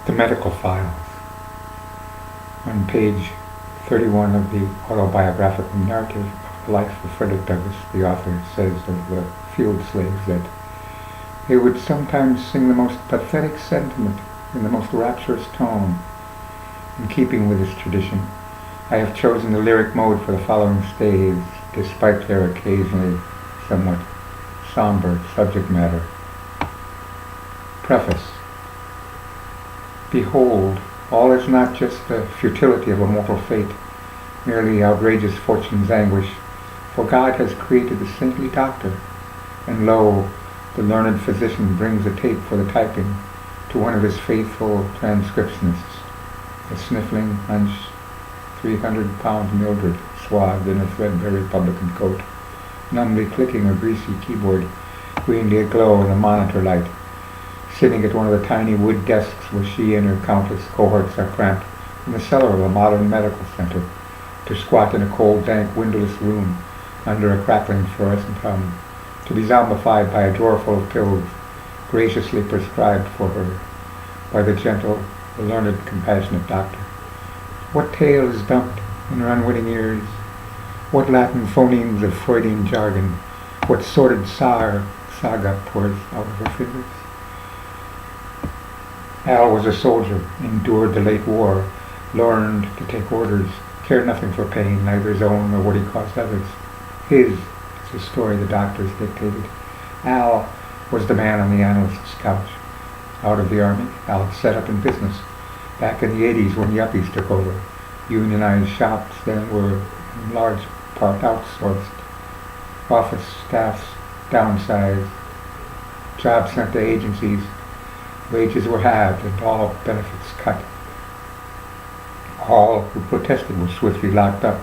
The medical files. On page 31 of the autobiographical narrative of the life of Frederick Douglass, the author says of the field slaves that they would sometimes sing the most pathetic sentiment in the most rapturous tone. In keeping with this tradition, I have chosen the lyric mode for the following staves, despite their occasionally somewhat somber subject matter. Preface. Behold, all is not just the futility of a mortal fate, merely outrageous fortune's anguish, for God has created the saintly doctor, and lo, the learned physician brings a tape for the typing to one of his faithful transcriptionists, a sniffling, hunched, 300-pound Mildred, swathed in a threadbare Republican coat, numbly clicking a greasy keyboard, greenly aglow in the monitor light, sitting at one of the tiny wood desks where she and her countless cohorts are cramped in the cellar of a modern medical center, to squat in a cold, dank, windowless room under a crackling fluorescent hum, to be zombified by a drawer full of pills graciously prescribed for her by the gentle, the learned, compassionate doctor. What tale is dumped in her unwitting ears? What Latin phonemes of Freudian jargon? What sordid saga pours out of her fingers? Al was a soldier, endured the late war, learned to take orders, cared nothing for pain, neither his own nor what he caused others. His is the story the doctors dictated. Al was the man on the analyst's couch. Out of the army, Al set up in business. Back in the 80s when yuppies took over, unionized shops then were in large part outsourced. Office staffs downsized. Jobs sent to agencies. Wages were halved and all benefits cut. All who protested were swiftly locked up.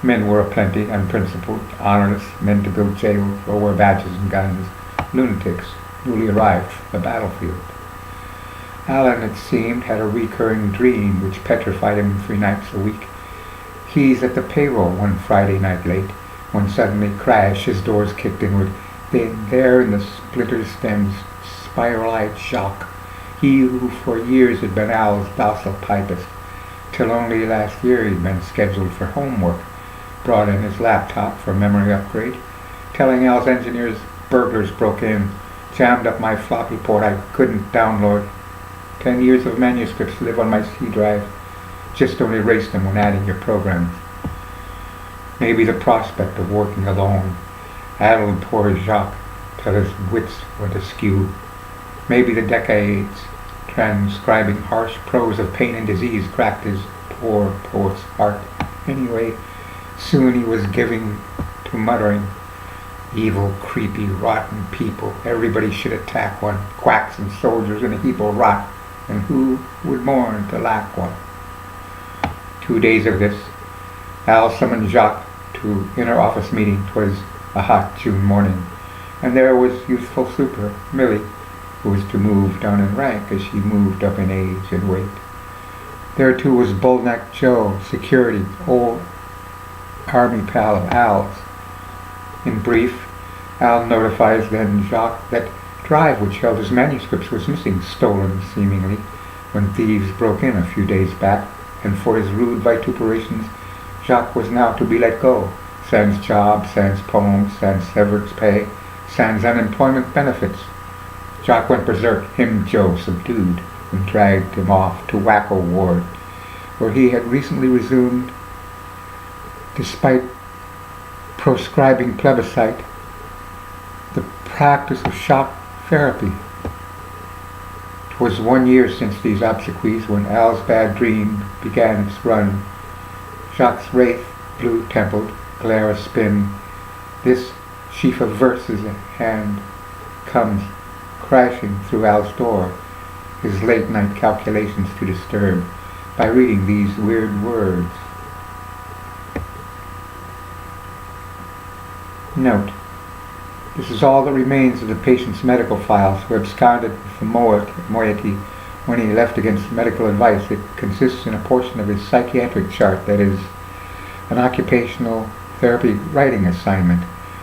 Men were aplenty, unprincipled, honorless, men to build jails or wear badges and guns, lunatics, newly arrived from the battlefield. Alan, it seemed, had a recurring dream which petrified him 3 nights a week. He's at the payroll one Friday night late, when suddenly, crash, his doors kicked inward. Then there in the splinter stem's spiral-eyed shock, he who for years had been Al's docile pipist, till only last year he'd been scheduled for homework, brought in his laptop for memory upgrade, telling Al's engineers burglars broke in, jammed up my floppy port I couldn't download. 10 years of manuscripts live on my C drive. Just don't erase them when adding your programs. Maybe the prospect of working alone addled poor Jacques till his wits went askew. Maybe the decades transcribing harsh prose of pain and disease cracked his poor poet's heart. Anyway, soon he was giving to muttering, evil, creepy, rotten people. Everybody should attack one. Quacks and soldiers in a heap of rot. And who would mourn to lack one? 2 days of this, Al summoned Jacques to inner office meeting. 'Twas a hot June morning, and there was youthful super, Millie, who was to move down in rank as she moved up in age and weight. There too was Bullneck Joe, security, old army pal of Al's. In brief, Al notifies then Jacques that drive which held his manuscripts was missing, stolen seemingly, when thieves broke in a few days back, and for his rude vituperations, Jacques was now to be let go, sans job, sans poems, sans severance pay, sans unemployment benefits. Jacques went berserk, him Joe subdued, and dragged him off to Wacko Ward, where he had recently resumed, despite proscribing plebiscite, the practice of shock therapy. 'Twas 1 year since these obsequies when Al's bad dream began its run. Jacques' wraith, blue-templed, glare a spin. This sheaf of verses at hand comes crashing through Al's door, his late-night calculations to disturb, by reading these weird words. Note: this is all that remains of the patient's medical files, who absconded with the moiety when he left against medical advice. It consists in a portion of his psychiatric chart, that is, an occupational therapy writing assignment.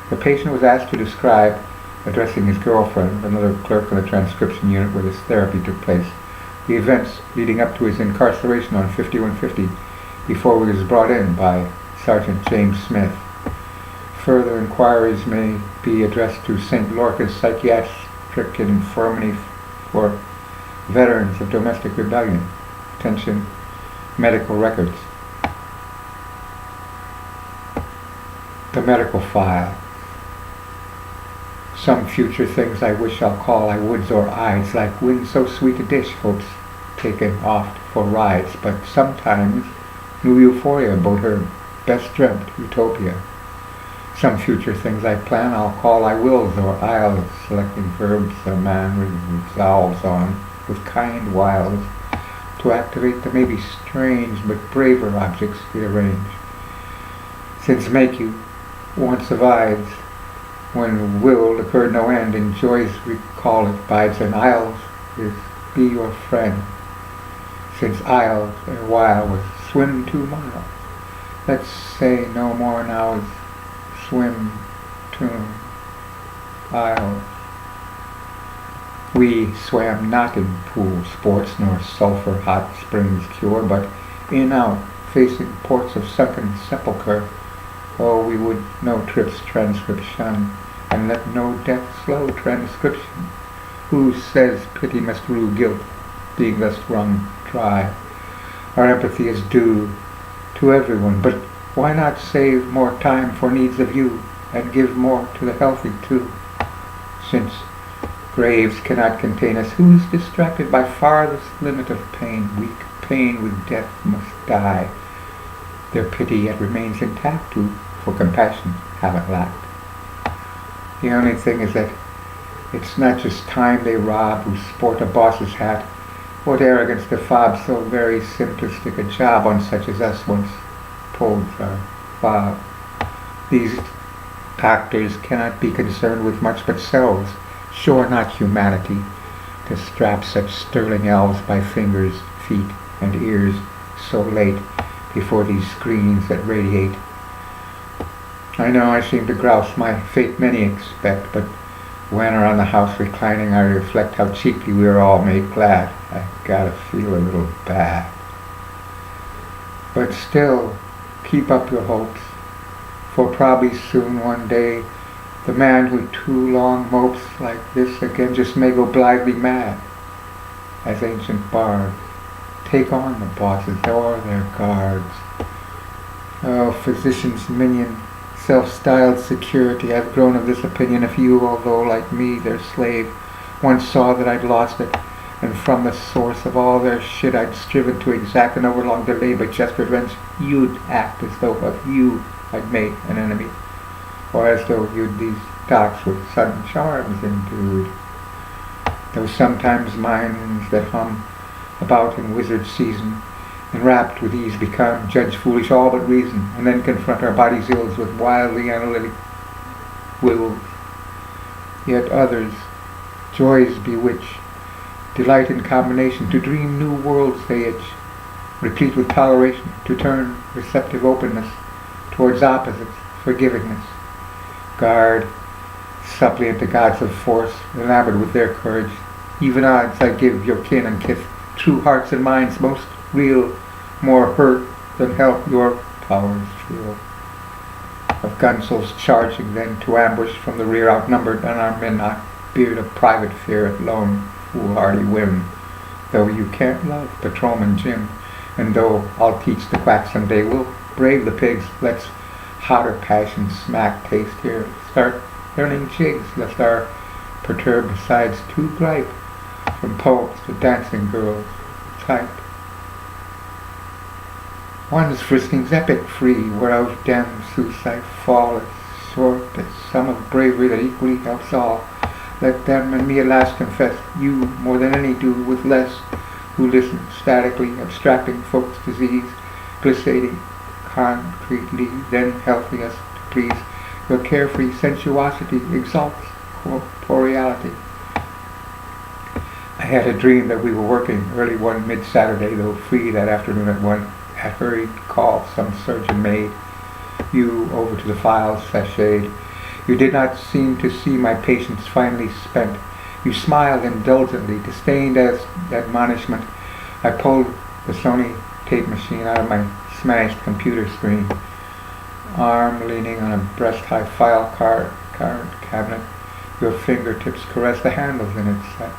The patient was asked to describe, addressing his girlfriend, another clerk in the transcription unit where this therapy took place, the events leading up to his incarceration on 5150 before he was brought in by Sergeant James Smith. Further inquiries may be addressed to St. Lorca's Psychiatric Infirmary for Veterans of Domestic Rebellion. Attention, medical records. The medical file. Some future things I wish I'll call I woods or Ides, like wind so sweet a dish, hopes taken oft for rides, but sometimes new euphoria about her best dreamt utopia. Some future things I plan I'll call I wills or I'les, selecting verbs a man resolves on with kind wiles to activate the maybe strange but braver objects he arrange. Since make you once of Ides, when will occurred no end, in joys recall it bides, and I'les is be your friend. Since I'les a while was swim 2 miles, let's say no more now is swim tune I'les. We swam not in pool sports nor sulphur hot springs cure, but in out facing ports of sunken sepulchre. Oh, we would no trips transcription, and let no death slow transcription. Who says pity must rue guilt, being thus wrung dry? Our empathy is due to everyone, but why not save more time for needs of you, and give more to the healthy too? Since graves cannot contain us, who is distracted by farthest limit of pain? Weak pain with death must die. Their pity yet remains intact, who for compassion haven't lacked. The only thing is that it's not just time they rob who sport a boss's hat. What arrogance to fob so very simplistic a job on such as us once pulled our fob. These doctors cannot be concerned with much but selves, sure not humanity, to strap such sterling elves by fingers, feet, and ears so late before these screens that radiate. I know I seem to grouse my fate many expect, but when around the house reclining I reflect how cheaply we are all made glad, I gotta feel a little bad. But still, keep up your hopes, for probably soon one day the man who too long mopes like this again just may go blithely mad, as ancient bards take on the bosses or their guards. Oh, physician's minion, self-styled security, I've grown of this opinion. If you, although like me their slave, once saw that I'd lost it, and from the source of all their shit I'd striven to exact an overlong delay but just revenge, you'd act as though of you I'd made an enemy, or as though you'd these docs with sudden charms endued. Though sometimes minds that hum about in wizard season, enwrapped with ease become, judge foolish all but reason, and then confront our body's ills with wildly analytic wills. Yet others, joys bewitch, delight in combination, to dream new worlds they itch, replete with toleration, to turn receptive openness towards opposites, forgivingness. Guard, suppliant to gods of force, enamored with their courage, even odds I give your kin and kith, true hearts and minds most real, more hurt than help your powers feel. Of gunsels charging then to ambush from the rear, outnumbered unarmed men not beard of private fear at lone foolhardy whim. Though you can't love patrolman Jim, and though I'll teach the quack someday, we'll brave the pigs. Let's hotter passion smack taste here, start learning jigs, lest our perturbed sides too gripe, from poets to dancing girls type. One's frisking's epic free, whereof damned suicide fall as short as sum of bravery that equally helps all. Let them and me at last confess, you more than any do with less, who listen statically, abstracting folks' disease, glissating concretely, then healthiest to please. Your carefree sensuosity exalts corporeality. I had a dream that we were working early one mid-Saturday, though free that afternoon at 1. At hurried call some surgeon made you over to the Phials sashayed. You did not seem to see my patients finally spent, You smiled indulgently, disdained as admonishment. I pulled the Sony tape machine out of my smashed computer screen, arm leaning on a breast-high file card cabinet. Your fingertips caressed the handles in its set.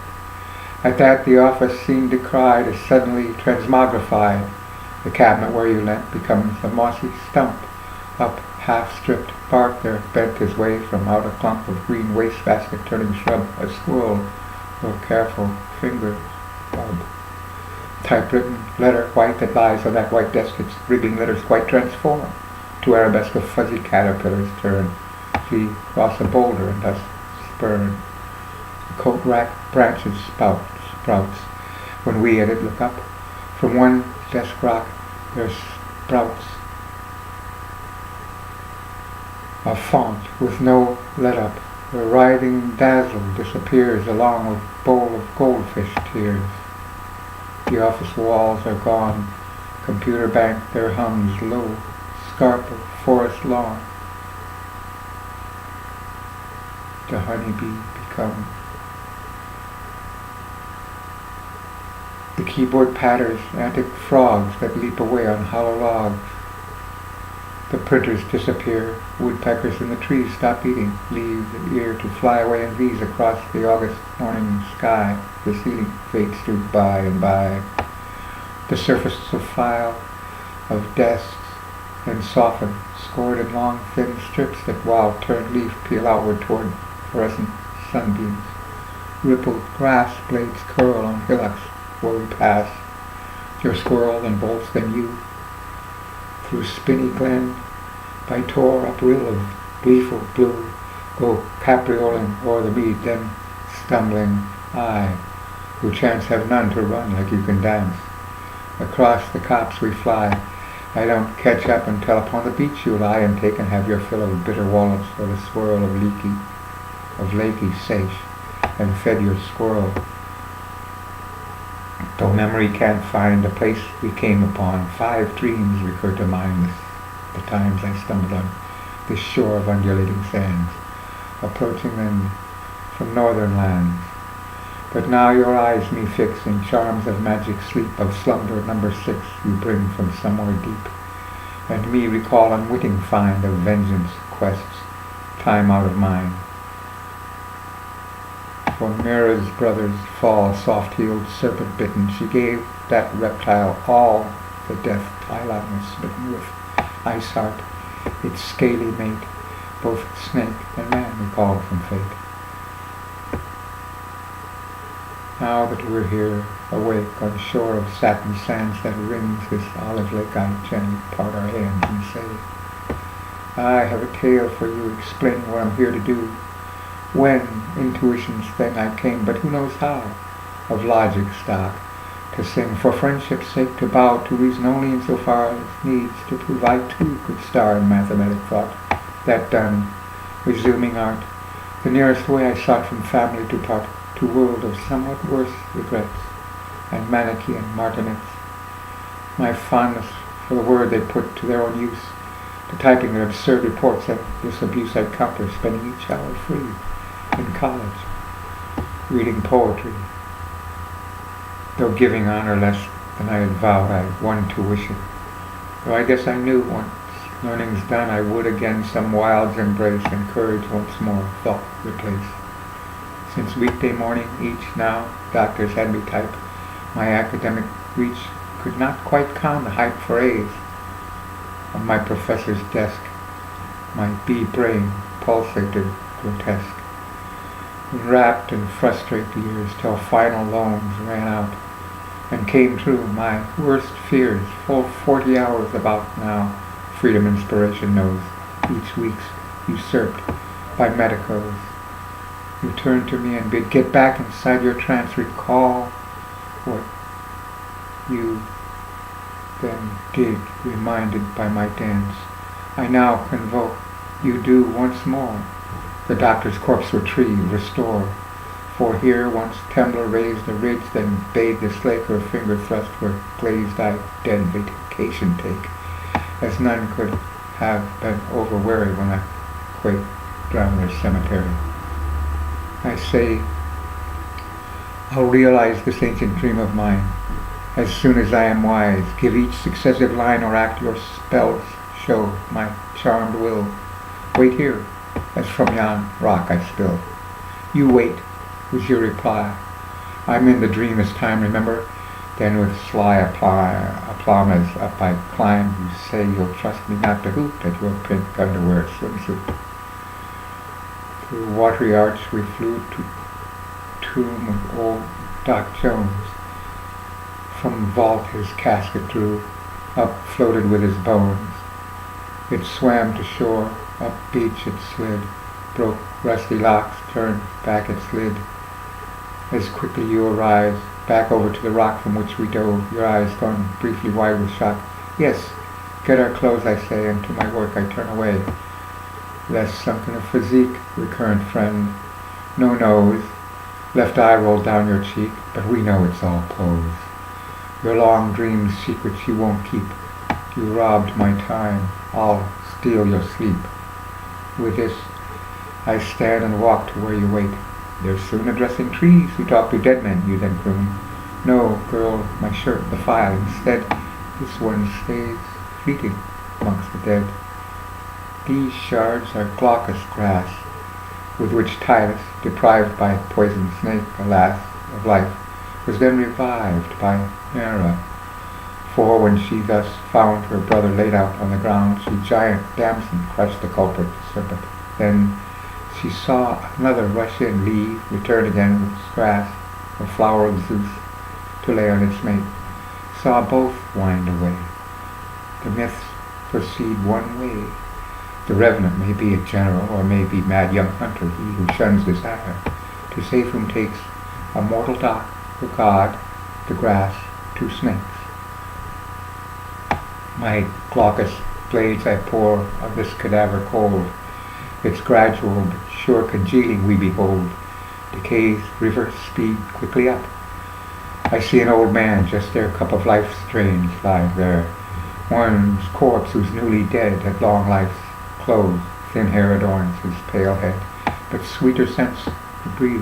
At that, the office seemed to cry, to suddenly transmogrify. The cabinet where you leant becomes a mossy stump. Up half-stripped bark there bent his way from out a clump of green wastebasket-turning shrub, a squirrel, your careful fingers rub. Typewritten letter white that lies on that white desk, its wriggling letters quite transformed to arabesque of fuzzy caterpillars turn, flee across a boulder and thus spurn. The coat rack branches sprouts. When we at it look up, from one desk rock there sprouts a font with no let up. The writhing dazzle disappears along with bowl of goldfish tears. The office walls are gone. Computer bank there hums low. Scarp of forest lawn. The honeybee becomes. The keyboard patters antic frogs that leap away on hollow logs. The printers disappear. Woodpeckers in the trees stop eating. Leaves ear to fly away in V's across the August morning sky. The ceiling fades through by and by. The surfaces of file, of desks, and soften, scored in long thin strips that while turned leaf peel outward toward fluorescent sunbeams. Rippled grass blades curl on hillocks where we pass. Your squirrel then bolts, then you. Through spinny glen, by tore up rill of gleeful blue, go caprioling o'er the mead, then stumbling I, who chance have none to run like you can dance. Across the copse we fly. I don't catch up until upon the beach you lie and take and have your fill of bitter walnuts or the swirl of lakey sage, and fed your squirrel. Though memory can't find the place we came upon, 5 dreams recur to mind the times I stumbled on this shore of undulating sands, approaching them from northern lands. But now your eyes me fix in charms of magic sleep, of slumber number 6 you bring from somewhere deep, and me recall unwitting find of vengeance quests, time out of mind. For Mira's brothers fall, soft-heeled, serpent-bitten, she gave that reptile all the death Tylon was smitten with. Ice heart, its scaly mate, both snake and man recalled from fate. Now that we're here, awake on shore of satin sands that rings this olive lake, I gently part our hands and say, I have a tale for you explaining what I'm here to do. When intuition's thing I came, but who knows how, of logic stock, to sing for friendship's sake, to bow to reason only insofar as needs to prove I too could star in mathematic thought. That done, resuming art, the nearest way I sought from family to part, to world of somewhat worse regrets, and Manichaean martinets. My fondness for the word they put to their own use, to typing their absurd reports at this abuse I'd counter, spending each hour free in college, reading poetry. Though giving honor less than I had vowed, I won tuition. Though I guess I knew once learning's done, I would again some wilds embrace, and courage once more thought replace. Since weekday morning each now, doctors had me type. My academic reach could not quite con the hype for A's. On my professor's desk, my bee brain pulsated grotesque. Enwrapped in frustrated years till final loans ran out, and came true my worst fears, full 40 hours about now. Freedom inspiration knows, each week's usurped by medicos. You turn to me and bid, get back inside your trance, recall what you then did, reminded by my dance. I now convoke, you do once more, the doctor's corpse retrieve, restore. For here once Tembler raised a ridge, then bade the slake her finger thrust where glazed-eyed dead vacation take, as none could have been over-weary when a quake drowned their cemetery. I say I'll realize this ancient dream of mine as soon as I am wise. Give each successive line or act your spells show my charmed will. Wait here, as from yon rock I spill. You wait, was your reply. I'm in the dream as time, remember? Then with sly aplomb as up I climb, you say you'll trust me not to hoot at your pink underwear swimsuit. Through watery arch we flew to tomb of old Doc Jones. From vault his casket drew, up floated with his bones. It swam to shore, up beach it slid, broke rusty locks, turned back it slid. As quickly you arise, back over to the rock from which we dove, your eyes gone briefly wide with shock. Yes, get our clothes, I say, and to my work I turn away. Less something of physique, recurrent friend. No nose, left eye rolled down your cheek, but we know it's all pose. Your long dreams secrets you won't keep. You robbed my time, I'll steal your sleep. With this, I stand and walk to where you wait. They're soon addressing trees who talk to dead men, you then croon. No, girl, my shirt, the file, instead, this one stays fleeting amongst the dead. These shards are glaucous grass, with which Titus, deprived by poisoned snake, alas, of life, was then revived by Hera. For when she thus found her brother laid out on the ground, she giant damson crushed the culprit serpent. Then she saw another rush in, leave, return again with grass, a flower of Zeus, to lay on its mate. Saw both wind away. The myths proceed one way. The revenant may be a general, or may be mad young hunter, he who shuns desire, to save whom takes a mortal doc, the god, the grass, two snakes. My glaucous blades I pour on this cadaver cold. Its gradual but sure congealing we behold. Decay's river speed quickly up. I see an old man, just their cup of life's drains lie there. One's corpse who's newly dead at long life's close, thin hair adorns his pale head, but sweeter scents the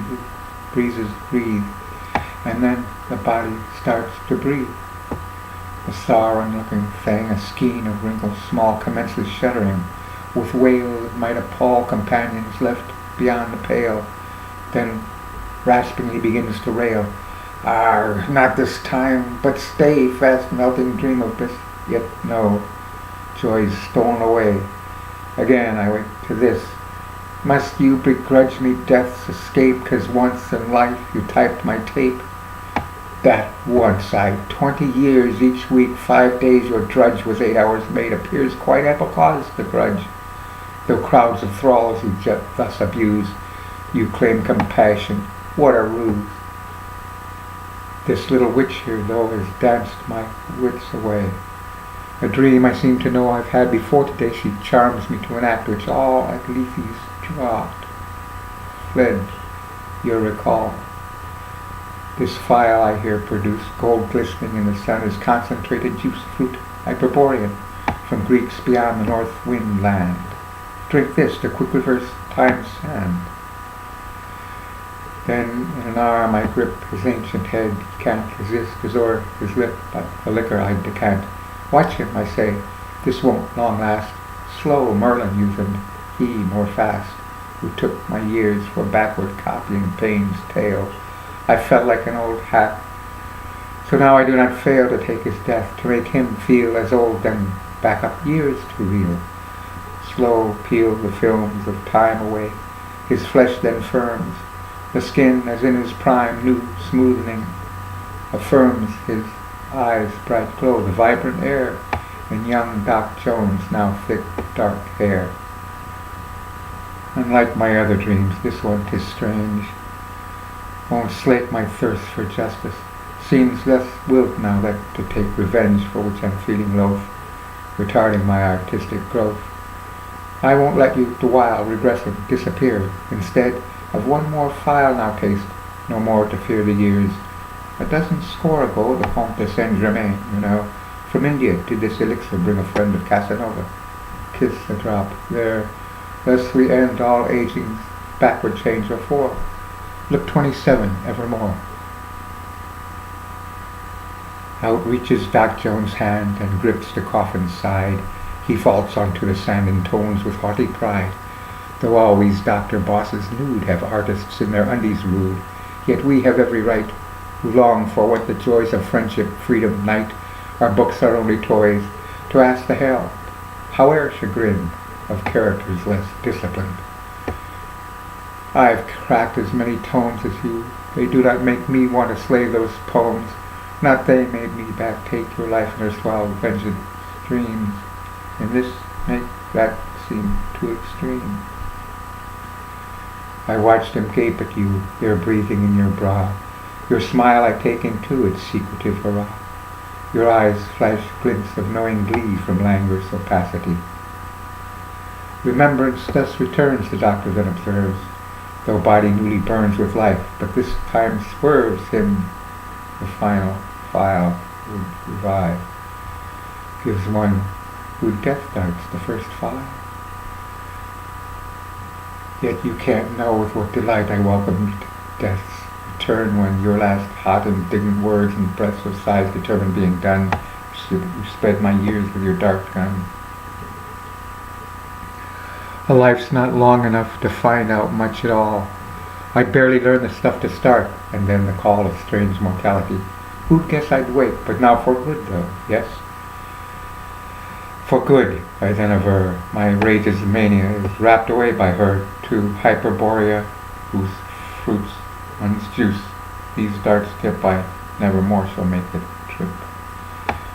breezes breathe, and then the body starts to breathe. The sorrow-looking thing, a skein of wrinkles small, commences shuddering, with wail that might appall companions left beyond the pale, then raspingly begins to rail. Ah, not this time, but stay, fast-melting dream of this, yet no, joy's stolen away. Again I wait to this. Must you begrudge me death's escape, 'cause once in life you typed my tape? That once 20 years each week, 5 days your drudge was 8 hours made, appears quite ample cause to grudge. Though crowds of thralls you thus abuse, you claim compassion. What a ruse! This little witch here, though, has danced my wits away. A dream I seem to know I've had before today, she charms me to an act which all at Lethe's dropped. Fled your recall. This phial I here produce, gold glistening in the sun, is concentrated juice fruit, hyperborean, from Greeks beyond the north wind land. Drink this to quick reverse time's sand. Then in an arm I grip his ancient head, can't resist his o'er his lip, but the liquor I decant. Watch him, I say, this won't long last. Slow Merlin you'thened, he more fast, who took my years for backward copying pain's tale. I felt like an old hat. So now I do not fail to take his death, to make him feel as old, then back up years to reel. Slow peel the films of time away, his flesh then firms, the skin as in his prime new smoothening, affirms his eyes' bright glow, the vibrant air, in young Doc Jones' now thick dark hair. Unlike my other dreams, this one, 'tis strange, won't slake my thirst for justice. Seems less wilt now that to take revenge for which I'm feeling loath, retarding my artistic growth. I won't let you the while regressing disappear. Instead of one more phial now taste, no more to fear the years. A dozen score ago the Comte de Saint-Germain, you know, from India did this elixir bring a friend of Casanova. Kiss a drop there. Thus we end all aging's backward change or forth. Look 27 evermore. Out reaches Doc Jones' hand and grips the coffin's side. He vaults onto the sand and tones with haughty pride. Though always Dr. Bosses nude have artists in their undies rude, yet we have every right, who long for what the joys of friendship, freedom, night, our books are only toys, to ask the hell, howe'er chagrined, of characters less disciplined. I've cracked as many tomes as you. They do not make me want to slay those poems. Not they made me back take your life in erstwhile vengeance dreams. And this make that seem too extreme. I watched them gape at you, their breathing in your brow. Your smile I take in too, its secretive hurrah. Your eyes flash glints of knowing glee from languor's opacity. Remembrance thus returns, the doctor then observes, though body newly burns with life, but this time swerves him the final file would revive. Gives one who death darts the first file. Yet you can't know with what delight I welcome death's return when your last hot indignant words and breaths of sighs determine being done. You spread my years with your dark gun. A life's not long enough to find out much at all. I barely learn the stuff to start, and then the call of strange mortality. Who'd guess I'd wake, but now for good though, yes? For good, I then aver, my rage's mania is wrapped away by her to Hyperborea, whose fruits one's juice these darts tip I nevermore shall make the trip.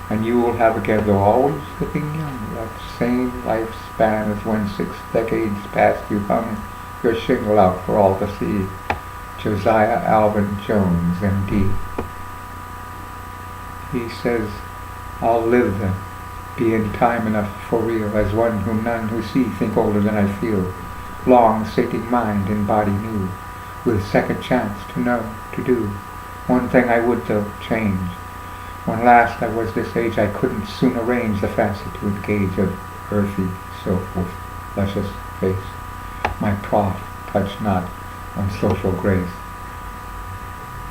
And you will have again, though always looking young, that same lifespan as when 6 decades past you hung your shingle out for all to see. Josiah Alvin Jones, M.D. He says, I'll live then, be in time enough for real, as one whom none who see think older than I feel, long sating mind and body new, with second chance to know, to do. One thing I would though change. When last I was this age, I couldn't soon arrange the fancy to engage of earthy sylph with luscious face. My prof touched not on social grace.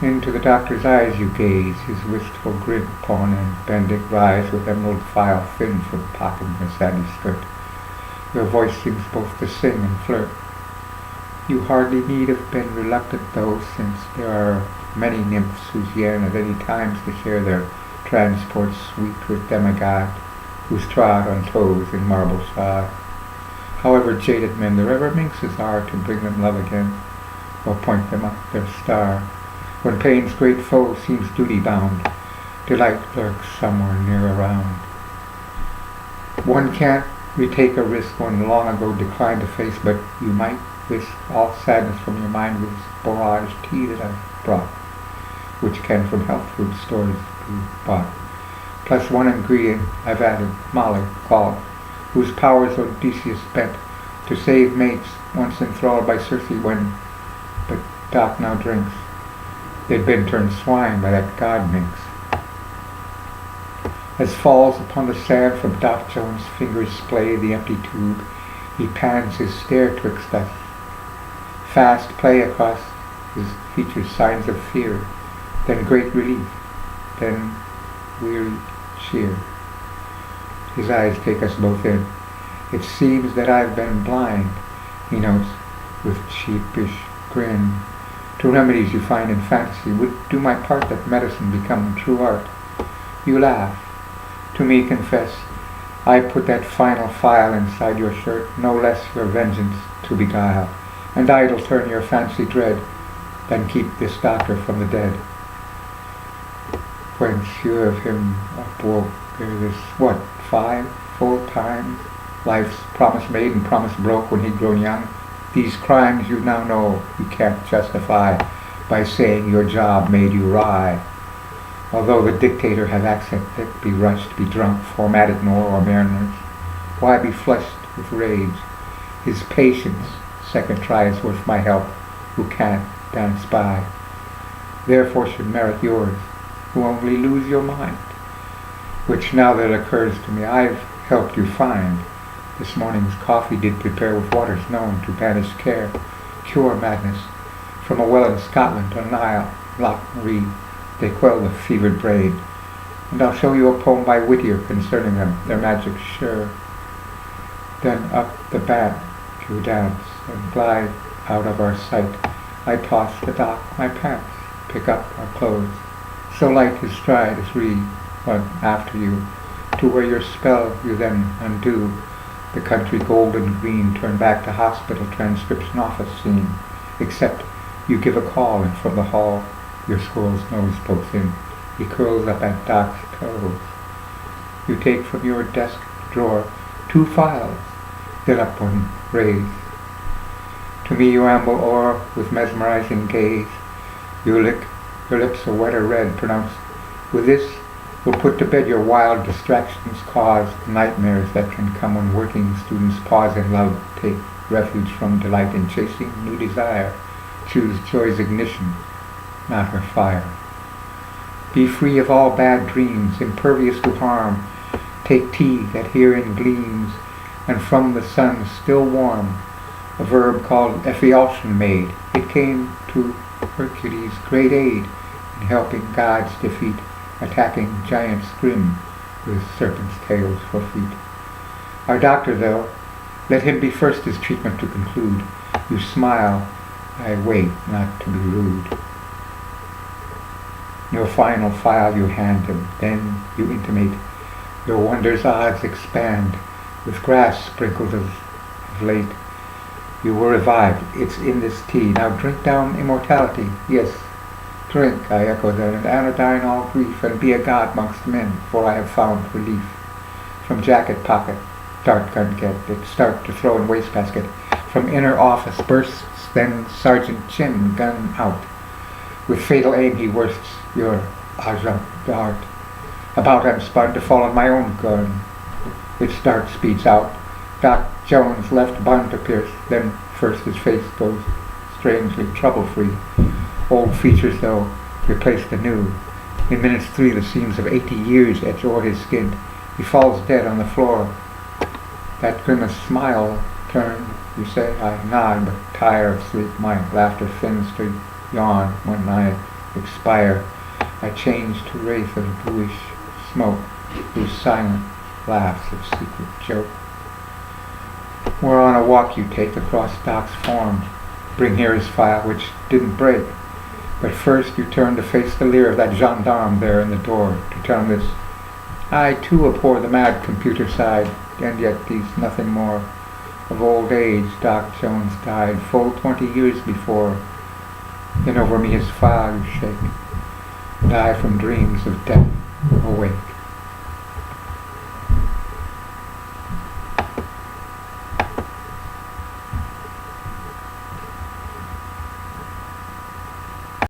Into the doctor's eyes you gaze, his wistful grin upon and bending rise with emerald file thin from popping her sandy skirt. Your voice seems both to sing and flirt. You hardly need have been reluctant though, since there are many nymphs whose yearn at any times to share their transports sweet with demigod, whose trod on toes in marble shod. However jaded men their ever minxes are to bring them love again, or point them up their star. When pain's great foe seems duty bound, delight lurks somewhere near around. One can't retake a risk one long ago declined to face, but you might whisk all sadness from your mind with this borage tea that I've brought, which can from health food stores be bought. Plus one ingredient I've added, Molly called, whose powers Odysseus bent to save mates once enthralled by Circe when, but Doc now drinks. They'd been turned swine by that god minx. As falls upon the sand from Doc Jones' fingers splay the empty tube, he pans his stare twixt us. Fast play across his features signs of fear, then great relief, then weary cheer. His eyes take us both in. It seems that I've been blind, he notes with sheepish grin. To remedies you find in fantasy would do my part that medicine become true art. You laugh. To me confess, I put that final file inside your shirt, no less your vengeance to beguile, and idle turn your fancy dread, than keep this doctor from the dead. When sure of him upwoke, there this, 5 full times? Life's promise made and promise broke when he'd grown young. These crimes you now know you can't justify by saying your job made you wry. Although the dictator have accent that be rushed, be drunk, formatted nor or mariners, why be flushed with rage? His patience, second try is worth my help, who can't dance by. Therefore should merit yours, who only lose your mind. Which now that occurs to me, I've helped you find. This morning's coffee did prepare with waters known to banish care, cure madness. From a well in Scotland, on Nile, Loch Marie, they quell the fevered brain. And I'll show you a poem by Whittier concerning them, their magic sure. Then up the bank you dance and glide out of our sight. I toss the dock my pants, pick up our clothes. So light his stride as we run after you, to where your spell you then undo. The country golden green turned back to hospital transcription office scene, except you give a call and from the hall your squirrel's nose pokes in. He curls up at Doc's toes. You take from your desk drawer 2 phials, then up one raise. To me you amble o'er with mesmerizing gaze. You lick your lips a wetter red, pronounced, with this we'll put to bed your wild distractions caused nightmares that can come when working students pause in love, take refuge from delight in chasing new desire, choose joy's ignition, not her fire. Be free of all bad dreams, impervious to harm, take tea that herein gleams, and from the sun still warm, a verb called Phials made. It came to Hercules' great aid in helping gods defeat attacking giants grim with serpents' tails for feet. Our doctor, though, let him be first his treatment to conclude. You smile, I wait not to be rude. Your final phial you hand him, then you intimate your wonders' odds expand with grass sprinkled of late. You were revived, it's in this tea. Now drink down immortality, yes, drink, I echo that, and anodyne all grief, and be a god amongst men, for I have found relief. From jacket pocket, dart gun get, it start to throw in wastebasket. From inner office bursts, then Sergeant Chin, gun out. With fatal aim he worsts your agent dart. About I'm spun to fall on my own gun. Its dart speeds out. Doc Jones' left bun to pierce, then first his face goes strangely trouble-free. Old features, though, replaced anew. In minutes 3 the seams of 80 years etch o'er his skin. He falls dead on the floor. That grimace smile turn, you say, I nod, but tire of sleep. My laughter thins to yawn when I expire. I change to wraith of bluish smoke, whose silent laughs of secret joke. We're on a walk you take across Doc's form. Bring here his phial, which didn't break. But first you turn to face the leer of that gendarme there in the door, to tell him this. I too abhor the mad computer side, and yet he's nothing more. Of old age Doc Jones died, full 20 years before. Then over me his phial you shake, die from dreams of death awake.